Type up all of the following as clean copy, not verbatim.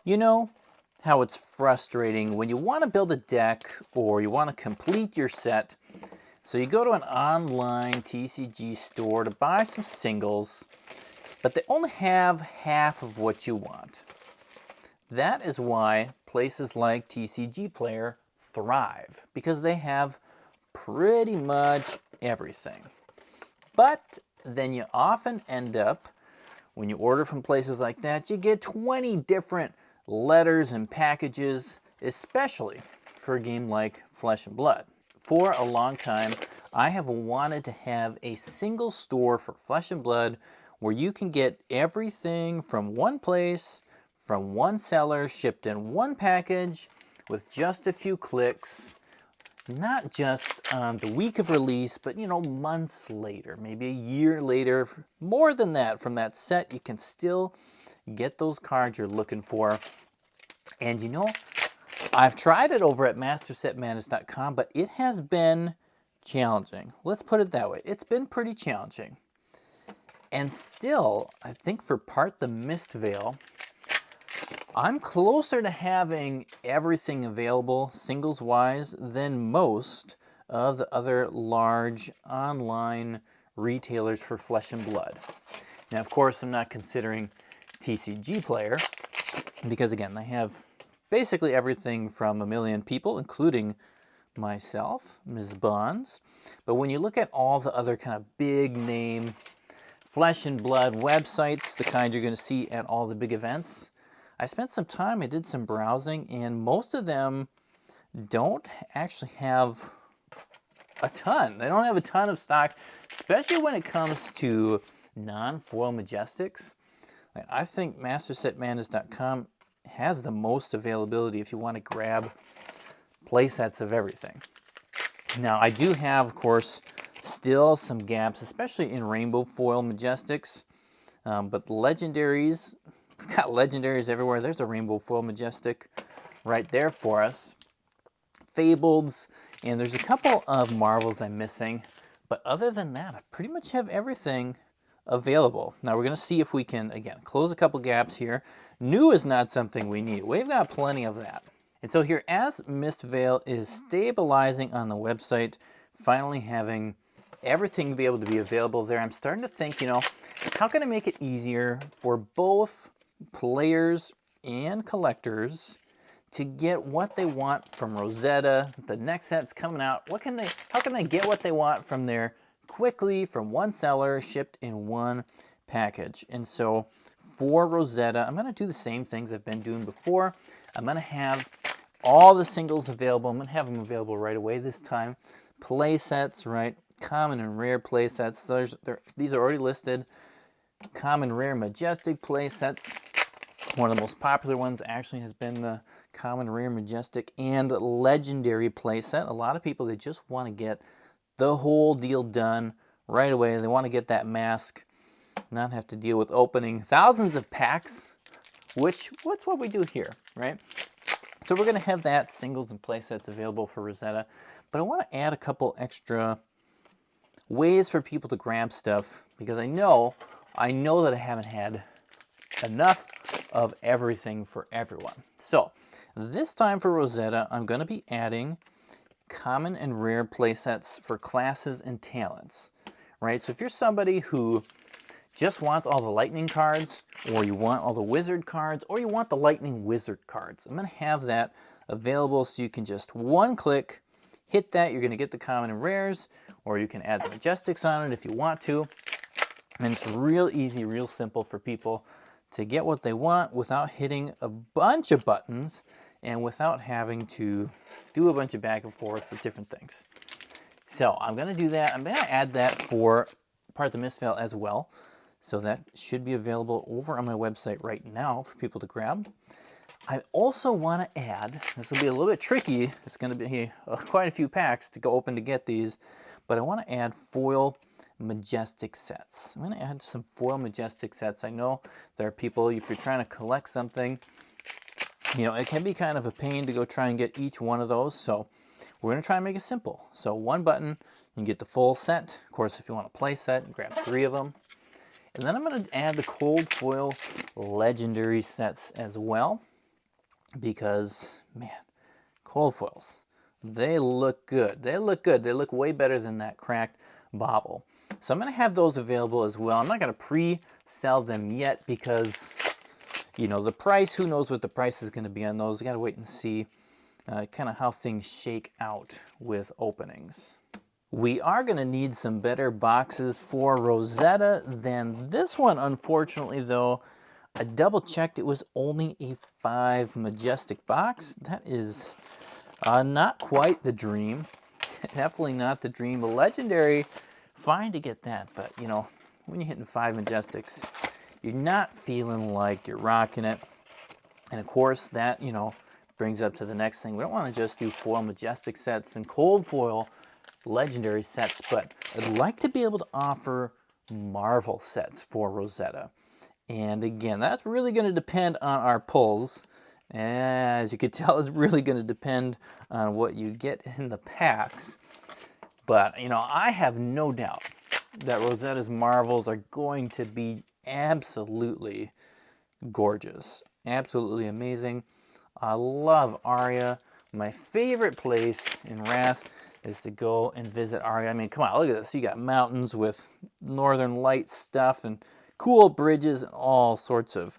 You know how it's frustrating when you want to build a deck or you want to complete your set. So you go to an online TCG store to buy some singles, but they only have half of what you want. That is why places like TCG Player thrive, because they have pretty much everything. But then you often end up, when you order from places like that, you get 20 different letters and packages, especially for a game like Flesh and Blood. For a long time, I have wanted to have a single store for Flesh and Blood where you can get everything from one place, from one seller, shipped in one package with just a few clicks. Not just the week of release, but months later, maybe a year later, more than that, from that set, you can still get those cards you're looking for. And I've tried it over at mastersetmadness.com, but it has been challenging. Let's put it that way. It's been pretty challenging. And still, I think for part the Mist Veil, I'm closer to having everything available singles-wise than most of the other large online retailers for Flesh and Blood. Now, of course, I'm not considering TCG Player because, again, they have basically everything from a million people, including myself, Ms. Bonds. But when you look at all the other kind of big-name Flesh and Blood websites, the kind you're going to see at all the big events, I spent some time, I did some browsing, and most of them don't actually have a ton. They don't have a ton of stock, especially when it comes to non-foil Majestics. I think mastersetmadness.com has the most availability if you want to grab play sets of everything. Now, I do have, of course, still some gaps, especially in rainbow foil Majestics, but legendaries, we've got legendaries everywhere. There's a rainbow foil Majestic right there for us. Fableds, and there's a couple of Marvels I'm missing, but other than that, I pretty much have everything available. Now we're going to see if we can, again, close a couple gaps here. New is not something we need. We've got plenty of that. And so here, as Mist Veil is stabilizing on the website, finally having everything be able to be available there, I'm starting to think, how can I make it easier for both players and collectors to get what they want from Rosetta? The next set's coming out. How can they get what they want from there quickly from one seller, shipped in one package? And so for Rosetta, I'm going to do the same things I've been doing before. I'm going to have all the singles available. I'm going to have them available right away this time. Play sets, right? Common and rare play sets. These are already listed. Common, rare, majestic play sets. One of the most popular ones actually has been the common, rare, majestic, and legendary play set. A lot of people, they just want to get the whole deal done right away. They want to get that mask, not have to deal with opening thousands of packs, which what's what we do here, right? So we're going to have that singles and play sets available for Rosetta, but I want to add a couple extra ways for people to grab stuff because I know that I haven't had enough of everything for everyone. So this time for Rosetta, I'm going to be adding common and rare playsets for classes and talents, right? So if you're somebody who just wants all the lightning cards, or you want all the wizard cards, or you want the lightning wizard cards, I'm going to have that available so you can just one click, hit that, you're going to get the common and rares, or you can add the majestics on it if you want to. And it's real easy, real simple for people to get what they want without hitting a bunch of buttons and without having to do a bunch of back and forth with different things. So I'm going to do that. I'm going to add that for part of the Mist Veil as well. So that should be available over on my website right now for people to grab. I also want to add, this will be a little bit tricky, it's going to be quite a few packs to go open to get these, but I want to add foil majestic sets. I'm going to add some foil majestic sets. I know there are people, if you're trying to collect something, it can be kind of a pain to go try and get each one of those, so we're going to try and make it simple. So one button, you can get the full set. Of course, if you want a play set, grab 3 of them. And then I'm going to add the cold foil legendary sets as well. because, man, cold foils, they look good. They look good. They look way better than that cracked bobble. So I'm going to have those available as well. I'm not going to pre-sell them yet because, you know, the price, who knows what the price is going to be on those. I got to wait and see kind of how things shake out with openings. We are going to need some better boxes for Rosetta than this one, unfortunately, though. I double checked, it was only a 5 majestic box. That is not quite the dream. Definitely not the dream. The legendary, fine to get that, but you know, when you're hitting 5 majestics, you're not feeling like you're rocking it. And of course, that, you know, brings up to the next thing. We don't want to just do foil majestic sets and cold foil legendary sets, but I'd like to be able to offer Marvel sets for Rosetta. And again, that's really going to depend on our pulls. As you can tell, it's really going to depend on what you get in the packs. But, you know, I have no doubt that Rosetta's Marvels are going to be absolutely gorgeous. Absolutely amazing. I love Aria. My favorite place in Wrath is to go and visit Aria. I mean, come on, look at this. You got mountains with Northern Lights stuff and cool bridges and all sorts of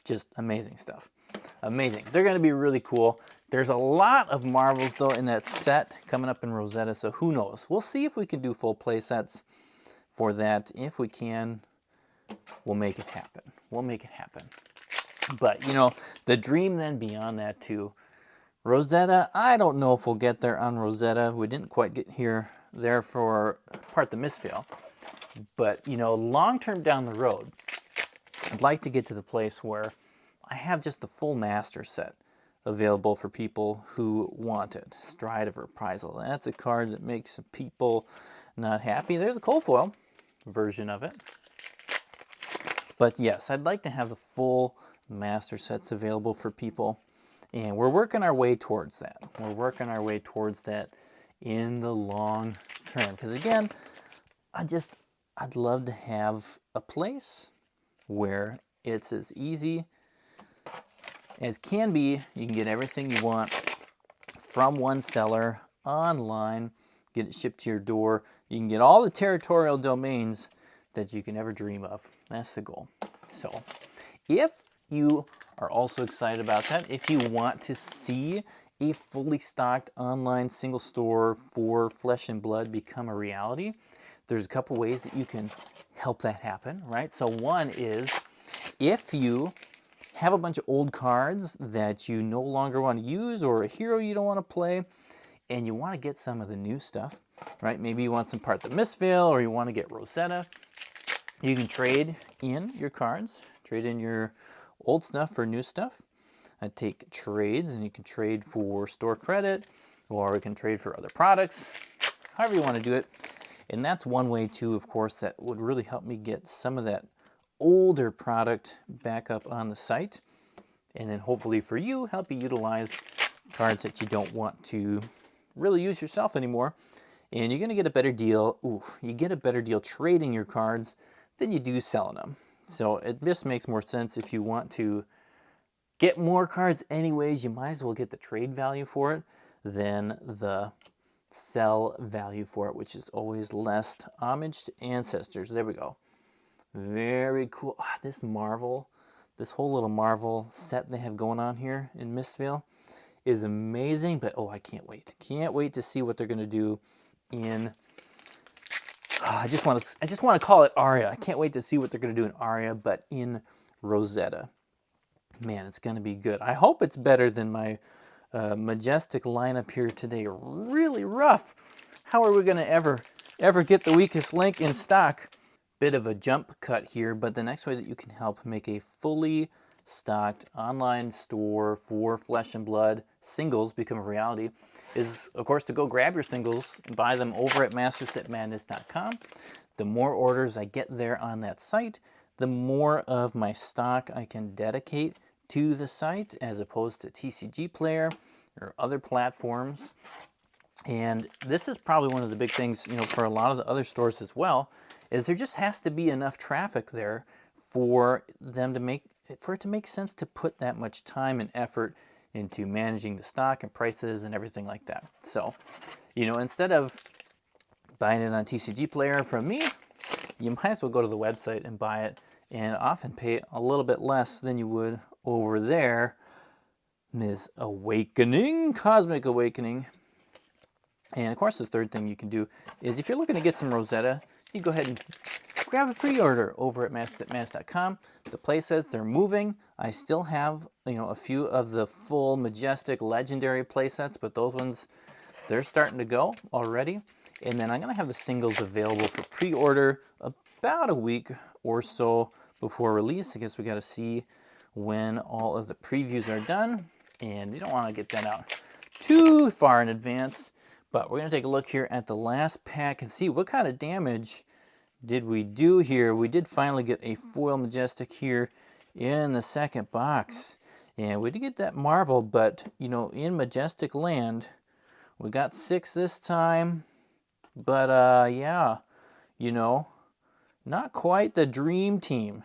just amazing stuff. Amazing. They're going to be really cool. There's a lot of Marvels, though, in that set coming up in Rosetta, so who knows? We'll see if we can do full play sets for that. If we can, we'll make it happen. We'll make it happen. But, you know, the dream then beyond that, too. Rosetta, I don't know if we'll get there on Rosetta. We didn't quite get there for part the Misfail. But, you know, long-term down the road, I'd like to get to the place where I have just the full master set available for people who want it. Stride of Reprisal. That's a card that makes people not happy. There's a cold foil version of it. But yes, I'd like to have the full master sets available for people. And we're working our way towards that. We're working our way towards that in the long term. Because again, I'd love to have a place where it's as easy as can be. You can get everything you want from one seller online, get it shipped to your door. You can get all the territorial domains that you can ever dream of. That's the goal. So if you are also excited about that, if you want to see a fully stocked online single store for Flesh and Blood become a reality, there's a couple ways that you can help that happen, right? So one is if you have a bunch of old cards that you no longer want to use or a hero you don't want to play and you want to get some of the new stuff, right? Maybe you want some part the Misfail or you want to get Rosetta. You can trade in your cards, trade in your old stuff for new stuff. I take trades and you can trade for store credit or you can trade for other products, however you want to do it. And that's one way too, of course, that would really help me get some of that older product back up on the site. And then hopefully for you, help you utilize cards that you don't want to really use yourself anymore. And you're going to get a better deal. Ooh, you get a better deal trading your cards than you do selling them. So it just makes more sense if you want to get more cards anyways, you might as well get the trade value for it than the sell value for it, which is always less. Homage to Ancestors. There we go. Very cool. This Marvel, this whole little Marvel set they have going on here in Mistvale is amazing, but oh, I can't wait. Can't wait to see what they're going to do in I just want to call it Aria. I can't wait to see what they're going to do in Aria, but in Rosetta. Man, it's going to be good. I hope it's better than my majestic lineup here today. Really rough. How are we going to ever get the weakest link in stock? Bit of a jump cut here, but the next way that you can help make a fully stocked online store for Flesh and Blood singles become a reality is, of course, to go grab your singles and buy them over at mastersetmadness.com. The more orders I get there on that site, the more of my stock I can dedicate to the site as opposed to TCG Player or other platforms. And this is probably one of the big things, for a lot of the other stores as well, is there just has to be enough traffic there for them to make for it to make sense to put that much time and effort into managing the stock and prices and everything like that. So, you know, instead of buying it on TCG Player from me, you might as well go to the website and buy it, and often pay a little bit less than you would over there. Ms. Awakening, Cosmic Awakening. And of course, the third thing you can do is if you're looking to get some Rosetta, you go ahead and grab a pre-order over at mass.com. The playsets, they're moving. I still have, you know, a few of the full Majestic Legendary playsets, but those ones, they're starting to go already. And then I'm going to have the singles available for pre-order about a week or so before release. I guess we got to see when all of the previews are done, and you don't want to get that out too far in advance. But we're going to take a look here at the last pack and see what kind of damage did we do here. We did finally get a foil Majestic here in the second box, and we did get that Marvel, but you know, in Majestic Land we got 6 this time. But yeah, you know, not quite the dream team.